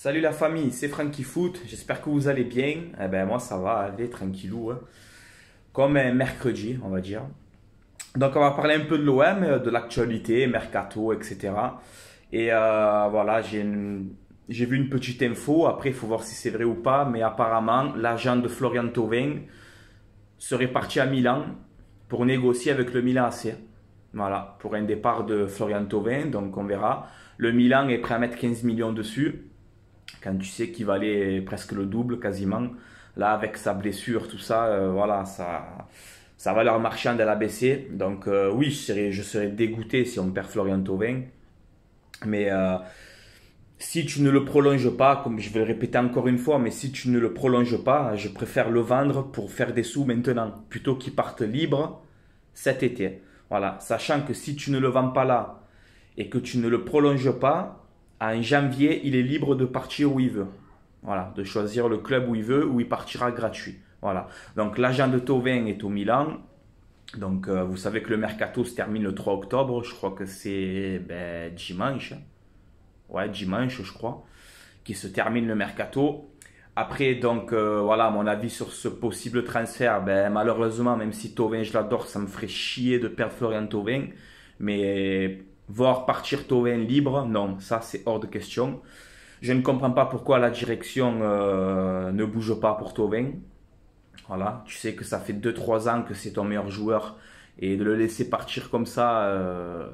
Salut la famille, c'est Franky Foot, j'espère que vous allez bien. Eh ben moi ça va, allez, tranquillou, hein. Comme un mercredi, on va dire. Donc on va parler un peu de l'OM, de l'actualité, mercato, etc. Voilà, j'ai vu une petite info, après il faut voir si c'est vrai ou pas, mais apparemment l'agent de Florian Thauvin serait parti à Milan pour négocier avec le Milan AC. Voilà, pour un départ de Florian Thauvin, donc on verra. Le Milan est prêt à mettre 15 millions dessus quand tu sais qu'il valait presque le double quasiment. Là, avec sa blessure, tout ça, voilà, sa valeur marchande, elle a baissé. Donc, oui, je serais dégoûté si on perd Florian Thauvin. Mais si tu ne le prolonges pas, comme je vais le répéter encore une fois, mais si tu ne le prolonges pas, je préfère le vendre pour faire des sous maintenant, plutôt qu'il parte libre cet été. Voilà, sachant que si tu ne le vends pas là et que tu ne le prolonges pas, en janvier, il est libre de partir où il veut. Voilà, de choisir le club où il veut, où il partira gratuit. Voilà. Donc l'agent de Thauvin est au Milan. Donc vous savez que le mercato se termine le 3 octobre. Je crois que c'est dimanche. Ouais, dimanche, je crois, qui se termine le mercato. Après, donc, voilà, mon avis sur ce possible transfert. Malheureusement, même si Thauvin, je l'adore, ça me ferait chier de perdre Florian Thauvin. Mais voir partir Thauvin libre, non, ça c'est hors de question. Je ne comprends pas pourquoi la direction ne bouge pas pour Thauvin. Voilà, tu sais que ça fait 2-3 ans que c'est ton meilleur joueur et de le laisser partir comme ça,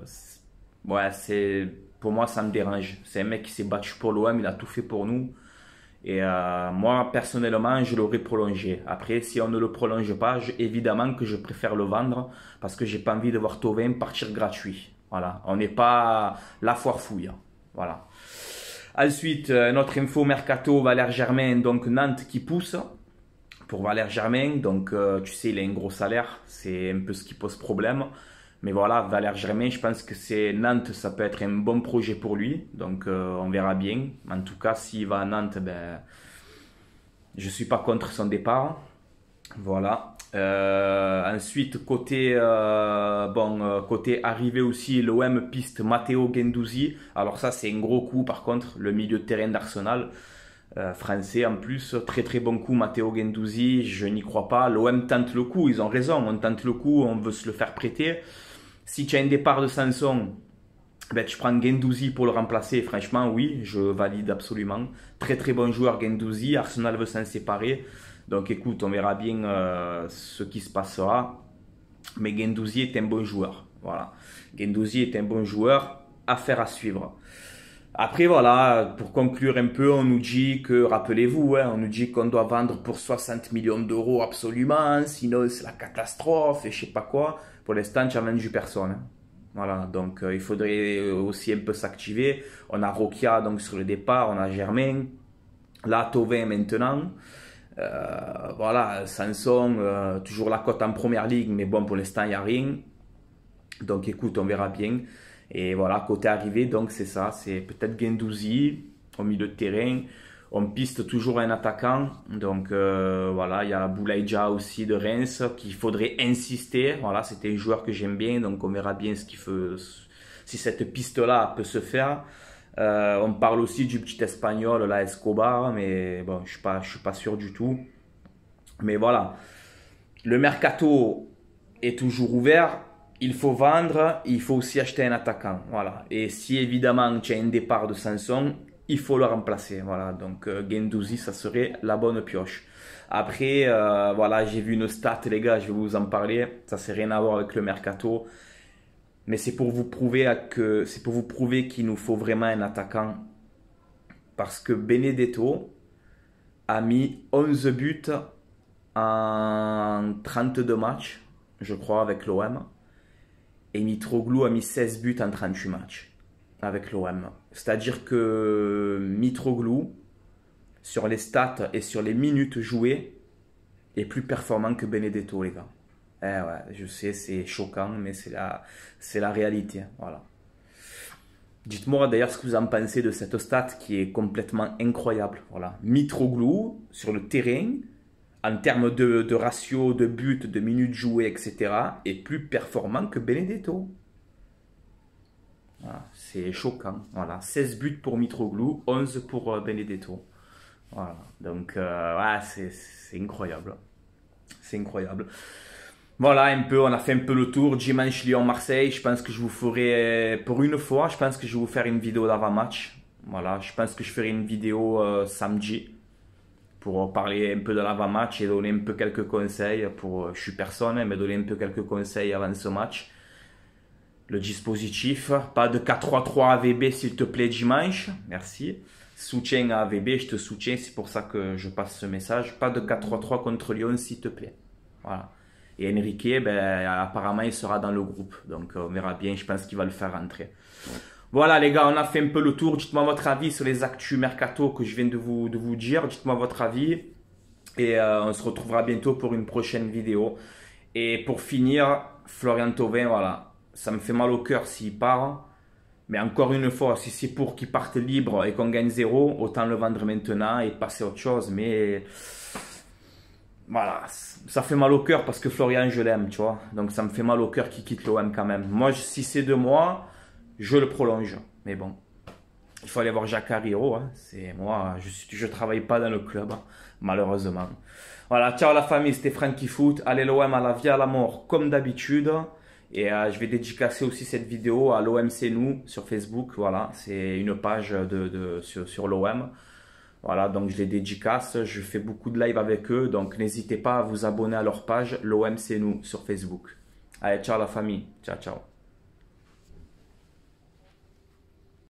ouais, pour moi ça me dérange. C'est un mec qui s'est battu pour l'OM, il a tout fait pour nous. Moi personnellement, je l'aurais prolongé. Après, si on ne le prolonge pas, évidemment que je préfère le vendre parce que j'ai pas envie de voir Thauvin partir gratuit. Voilà, on n'est pas la foire fouille. Voilà. Ensuite, notre info mercato, Valère Germain, donc Nantes qui pousse pour Valère Germain. Donc, tu sais, il a un gros salaire. C'est un peu ce qui pose problème. Mais voilà, Valère Germain, je pense que c'est Nantes, ça peut être un bon projet pour lui. Donc, on verra bien. En tout cas, s'il va à Nantes, je ne suis pas contre son départ. Voilà. Ensuite, côté arrivée aussi, l'OM piste Matteo Guendouzi. Alors ça, c'est un gros coup par contre, le milieu de terrain d'Arsenal. Français en plus, très très bon coup Matteo Guendouzi, je n'y crois pas. L'OM tente le coup, ils ont raison, on tente le coup, on veut se le faire prêter. Si tu as un départ de Sanson, tu prends Guendouzi pour le remplacer. Franchement, oui, je valide absolument. Très très bon joueur Guendouzi, Arsenal veut s'en séparer. Donc écoute, on verra bien ce qui se passera. Mais Guendouzi est un bon joueur. Voilà. Guendouzi est un bon joueur, affaire à suivre. Après, voilà, pour conclure un peu, on nous dit que, rappelez-vous, hein, on nous dit qu'on doit vendre pour 60 millions d'euros absolument, sinon c'est la catastrophe et je sais pas quoi. Pour l'instant, tu n'as vendu personne, hein. Voilà, donc il faudrait aussi un peu s'activer. On a Rokia donc sur le départ, on a Germain, là Thauvin maintenant. Voilà, Sanson, toujours la cote en première ligue, mais bon, pour l'instant, il n'y a rien. Donc écoute, on verra bien. Et voilà, côté arrivé, donc c'est ça, c'est peut-être Guendouzi au milieu de terrain. On piste toujours un attaquant. Donc voilà, il y a Boulaïdja aussi de Reims qu'il faudrait insister. Voilà, c'était un joueur que j'aime bien, donc on verra bien si cette piste-là peut se faire. On parle aussi du petit espagnol, là, Escobar, mais bon, je suis pas sûr du tout. Mais voilà, le mercato est toujours ouvert. Il faut vendre, il faut aussi acheter un attaquant. Voilà. Et si évidemment tu as un départ de Sanson, il faut le remplacer. Voilà. Donc Guendouzi, ça serait la bonne pioche. Après, voilà, j'ai vu une stat, les gars, je vais vous en parler. Ça n'a rien à voir avec le mercato. Mais c'est pour vous prouver qu'il nous faut vraiment un attaquant. Parce que Benedetto a mis 11 buts en 32 matchs, je crois, avec l'OM. Et Mitroglou a mis 16 buts en 38 matchs avec l'OM. C'est-à-dire que Mitroglou, sur les stats et sur les minutes jouées, est plus performant que Benedetto, les gars. Eh ouais, je sais, c'est choquant, mais c'est la réalité. Voilà. Dites-moi d'ailleurs ce que vous en pensez de cette stat qui est complètement incroyable. Voilà. Mitroglou, sur le terrain, en termes de ratio, de buts, de minutes jouées, etc., est plus performant que Benedetto. Voilà, c'est choquant. Voilà, 16 buts pour Mitroglou, 11 pour Benedetto. Voilà, donc ouais, c'est incroyable. C'est incroyable. Voilà, un peu, on a fait un peu le tour. Dimanche, Lyon-Marseille. Je pense que je vous ferai, pour une fois, je pense que je vais vous faire une vidéo d'avant-match. Voilà, je pense que je ferai une vidéo samedi pour parler un peu de l'avant-match et donner un peu quelques conseils. Je suis personne, mais donner un peu quelques conseils avant ce match. Le dispositif, pas de 4-3-3 AVB s'il te plaît dimanche. Merci. Soutien à AVB, je te soutiens, c'est pour ça que je passe ce message. Pas de 4-3-3 contre Lyon s'il te plaît. Voilà. Et Enrique, ben, apparemment, il sera dans le groupe. Donc, on verra bien. Je pense qu'il va le faire rentrer. Voilà, les gars, on a fait un peu le tour. Dites-moi votre avis sur les actus mercato que je viens de vous dire. Dites-moi votre avis. Et on se retrouvera bientôt pour une prochaine vidéo. Et pour finir, Florian Thauvin, voilà. Ça me fait mal au cœur s'il part. Mais encore une fois, si c'est pour qu'il parte libre et qu'on gagne 0, autant le vendre maintenant et passer à autre chose. Mais voilà, ça fait mal au cœur parce que Florian, je l'aime, tu vois. Donc ça me fait mal au cœur qu'il quitte l'OM quand même. Moi, si c'est de moi, je le prolonge. Mais bon, il faut aller voir Jacques Hariro. Hein. Moi, je travaille pas dans le club, hein, malheureusement. Voilà, ciao la famille, c'était Franky Foot. Allez l'OM à la vie à la mort, comme d'habitude. Et je vais dédicacer aussi cette vidéo à l'OM C'est Nous sur Facebook. Voilà, c'est une page sur l'OM. Voilà, donc je les dédicace, je fais beaucoup de live avec eux, donc n'hésitez pas à vous abonner à leur page, l'OM C'est Nous sur Facebook. Allez, ciao la famille, ciao ciao.